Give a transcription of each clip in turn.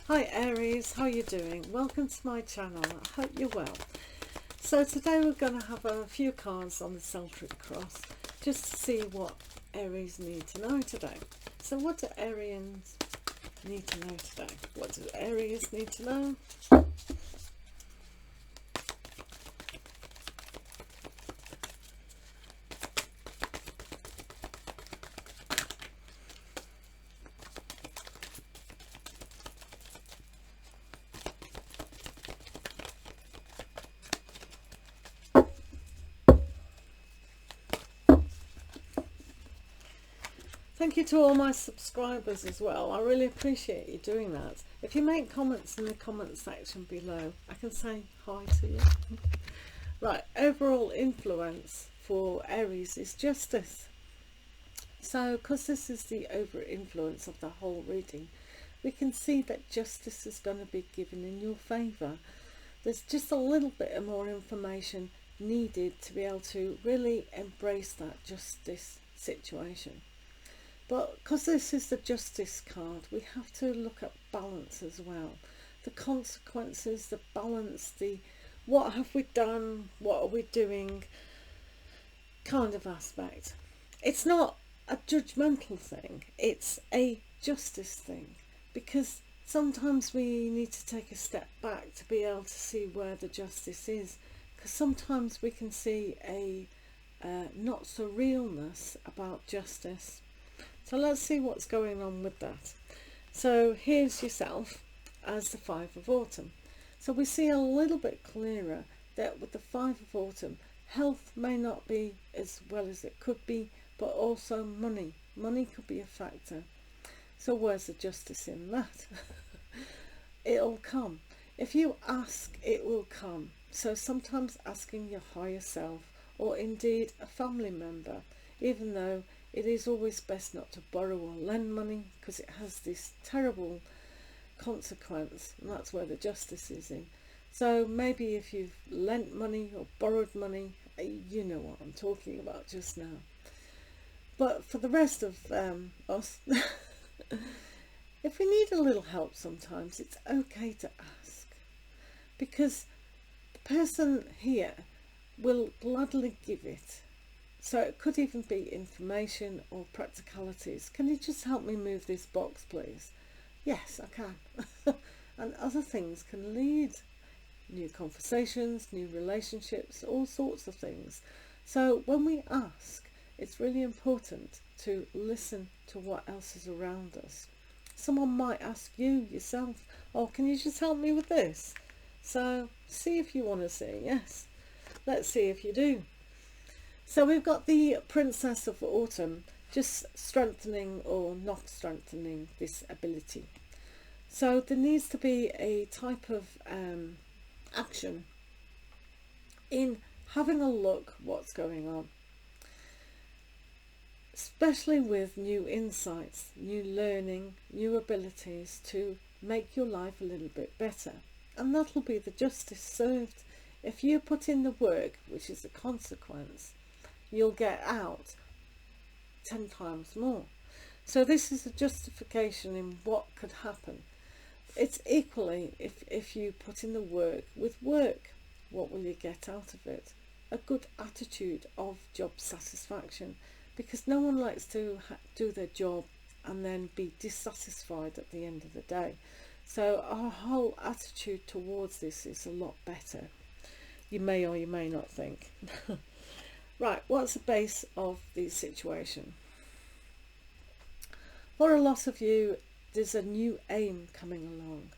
Hi Aries, how you doing? Welcome to my channel. I hope you're well. So today we're going to have a few cards on the Celtic cross just to see what Aries need to know today. So what do Arians need to know today? What do Aries need to know? Thank you to all my subscribers as well. I really appreciate you doing that. If you make comments in the comment section below, I can say hi to you. Right, overall influence for Aries is justice. So, because this is the over influence of the whole reading, we can see that justice is going to be given in your favour. There's just a little bit of more information needed to be able to really embrace that justice situation. But because this is the justice card, we have to look at balance as well. The consequences, the balance, the what have we done, what are we doing kind of aspect. It's not a judgmental thing, it's a justice thing, because sometimes we need to take a step back to be able to see where the justice is, because sometimes we can see a not so realness about justice. So let's see what's going on with that. So here's yourself as the Five of Autumn. So we see a little bit clearer that with the Five of Autumn, health may not be as well as it could be, but also money. Money could be a factor. So where's the justice in that? It'll come. If you ask, it will come. So sometimes asking your higher self, or indeed a family member, even though it is always best not to borrow or lend money, because it has this terrible consequence, and that's where the justice is in. So maybe if you've lent money or borrowed money, you know what I'm talking about just now. But for the rest of us, if we need a little help sometimes, it's okay to ask, because the person here will gladly give it. So it could even be information or practicalities. Can you just help me move this box, please? Yes, I can. And other things can lead. New conversations, new relationships, all sorts of things. So when we ask, it's really important to listen to what else is around us. Someone might ask you yourself, oh, can you just help me with this? So see if you want to say yes. Let's see if you do. So we've got the Princess of Autumn, just strengthening or not strengthening this ability. So there needs to be a type of action in having a look what's going on, especially with new insights, new learning, new abilities to make your life a little bit better. And that'll be the justice served. If you put in the work, which is a consequence, you'll get out 10 times more. So this is a justification in what could happen. It's equally, if you put in the work, with work, what will you get out of it? A good attitude of job satisfaction, because no one likes to do their job and then be dissatisfied at the end of the day. So our whole attitude towards this is a lot better. You may or you may not think. Right, what's the base of the situation? For a lot of you, there's a new aim coming along.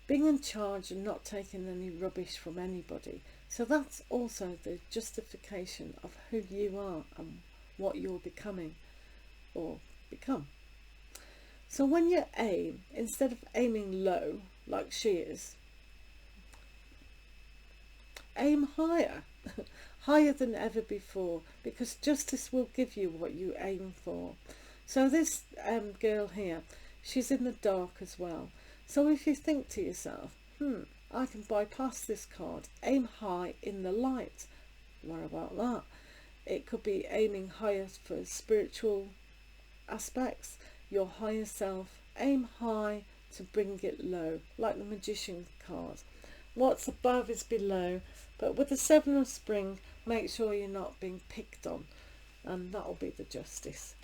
Being in charge and not taking any rubbish from anybody. So that's also the justification of who you are and what you're becoming or become. So when you aim, instead of aiming low like she is, aim higher. Higher than ever before, because justice will give you what you aim for. So this girl here, she's in the dark as well. So if you think to yourself, I can bypass this card, aim high in the light. What about that? It could be aiming higher for spiritual aspects, your higher self. Aim high to bring it low, like the Magician card. What's above is below, but with the Seven of Spring, make sure you're not being picked on, and that'll be the Justice.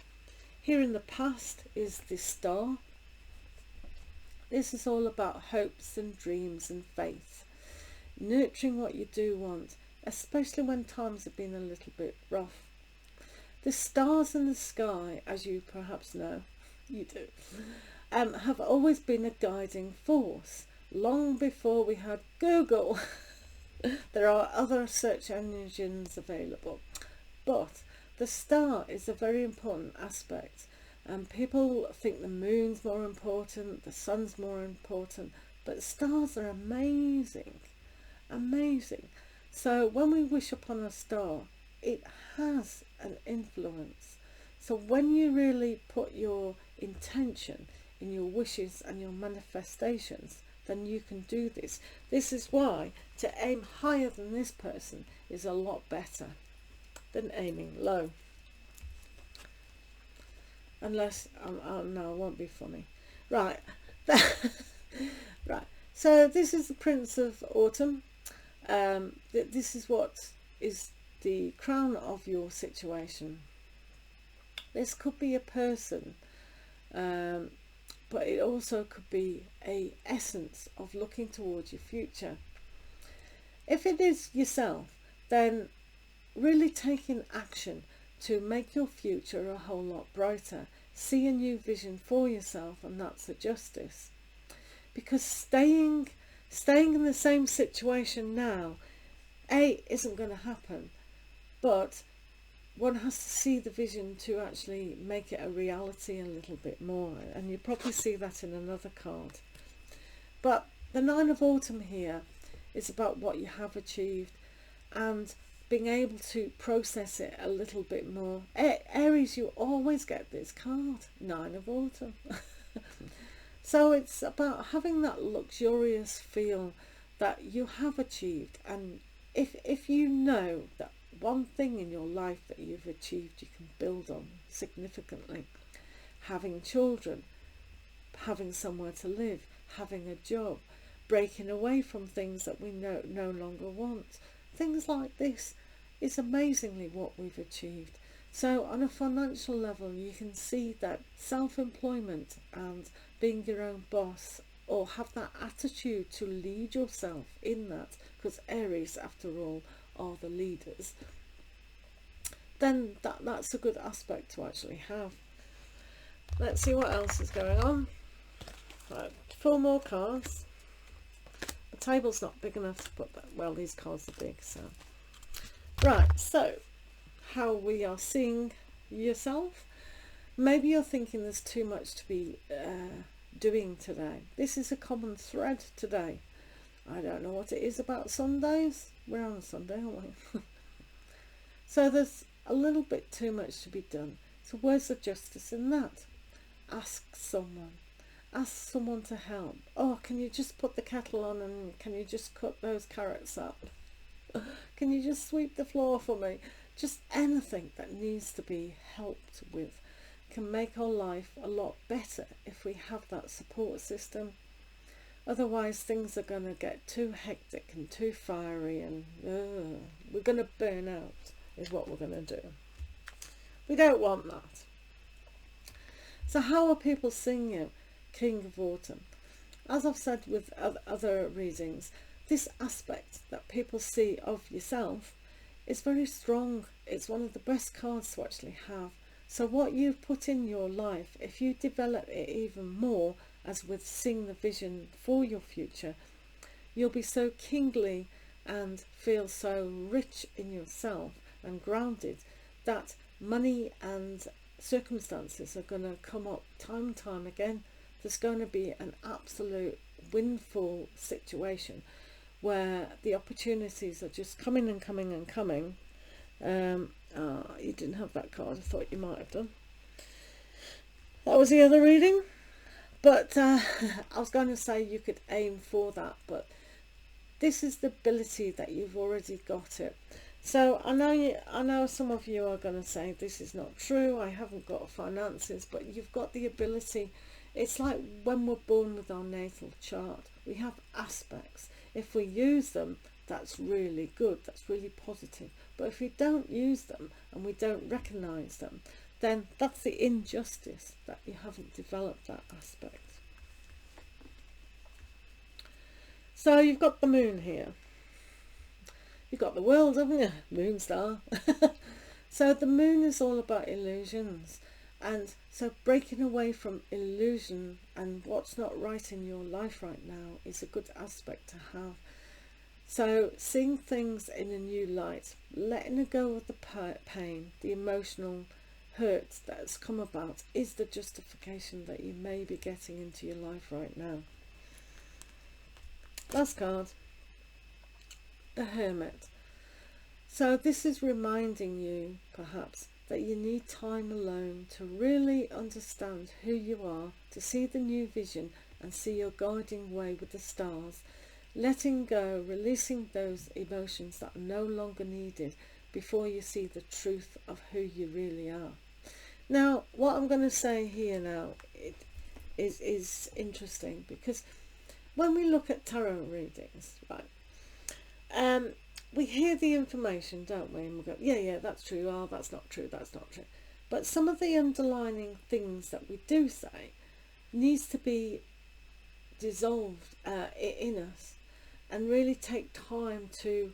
Here in the past is the Star. This is all about hopes and dreams and faith, nurturing what you do want, especially when times have been a little bit rough. The stars in the sky, as you perhaps know, you do, have always been a guiding force, long before we had Google. There are other search engines available, but the star is a very important aspect, and people think the moon's more important, the sun's more important, but stars are amazing, amazing. So when we wish upon a star, it has an influence. So when you really put your intention in your wishes and your manifestations, then you can do this. This is why to aim higher than this person is a lot better than aiming low. Unless, no, it won't be funny. Right. Right. So this is the Prince of Autumn. This is what is the crown of your situation. This could be a person, but it also could be a essence of looking towards your future. If it is yourself, then really taking action to make your future a whole lot brighter. See a new vision for yourself, and that's the Justice. Because staying in the same situation now, isn't going to happen, but one has to see the vision to actually make it a reality a little bit more, and you probably see that in another card. But the Nine of Autumn here is about what you have achieved and being able to process it a little bit more. Aries, you always get this card, Nine of Autumn. So it's about having that luxurious feel that you have achieved, and if you know that one thing in your life that you've achieved, you can build on significantly. Having children, having somewhere to live, having a job, breaking away from things that we no longer want. Things like this is amazingly what we've achieved. So on a financial level, you can see that self-employment and being your own boss, or have that attitude to lead yourself in that, because Aries, after all, are the leaders, then that's a good aspect to actually have. Let's see what else is going on. Right, 4 more cards. The table's not big enough to put that. Well, these cards are big, so. Right, so how we are seeing yourself. Maybe you're thinking there's too much to be doing today. This is a common thread today. I don't know what it is about Sundays. We're on a Sunday, aren't we? So there's a little bit too much to be done. So where's the justice in that? Ask someone. Ask someone to help. Oh, can you just put the kettle on, and can you just cut those carrots up? Can you just sweep the floor for me? Just anything that needs to be helped with can make our life a lot better if we have that support system. Otherwise things are going to get too hectic and too fiery, and we're going to burn out is what we're going to do. We don't want that. So how are people seeing you, King of Autumn? As I've said with other readings, this aspect that people see of yourself is very strong. It's one of the best cards to actually have. So what you've put in your life, if you develop it even more, as with seeing the vision for your future, you'll be so kingly and feel so rich in yourself and grounded that money and circumstances are going to come up time and time again. There's going to be an absolute windfall situation where the opportunities are just coming and coming and coming. You didn't have that card. I thought you might have done. That was the other reading. But I was going to say you could aim for that, but this is the ability that you've already got it. So I know some of you are going to say this is not true, I haven't got finances, but you've got the ability It's like when we're born with our natal chart, we have aspects. If we use them, that's really good, that's really positive. But if we don't use them and we don't recognise them, then that's the injustice, that you haven't developed that aspect. So you've got the moon here. You've got the world, haven't you? Moon star. So the moon is all about illusions. And so breaking away from illusion and what's not right in your life right now is a good aspect to have. So seeing things in a new light, letting go of the pain, the emotional hurt that has come about, is the justification that you may be getting into your life right now. Last card, the Hermit. So this is reminding you perhaps that you need time alone to really understand who you are, to see the new vision and see your guiding way with the stars, letting go, releasing those emotions that are no longer needed before you see the truth of who you really are. Now, what I'm going to say here now is interesting, because when we look at tarot readings, right, we hear the information, don't we, and we go, yeah, that's true, oh, that's not true, that's not true. But some of the underlining things that we do say needs to be dissolved in us, and really take time to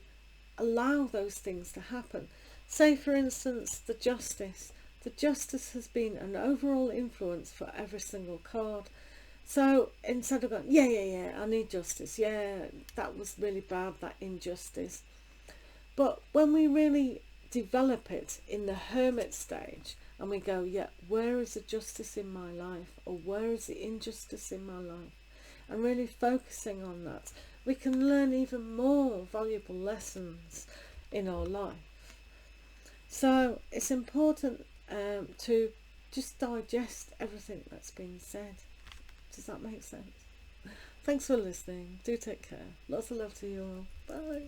allow those things to happen. Say, for instance, the Justice. The Justice has been an overall influence for every single card. So instead of going, yeah, I need justice, yeah, that was really bad, that injustice. But when we really develop it in the Hermit stage, and we go, yeah, where is the justice in my life, or where is the injustice in my life, and really focusing on that, we can learn even more valuable lessons in our life. So it's important to just digest everything that's been said. Does that make sense? Thanks for listening. Do take care. Lots of love to you all. Bye.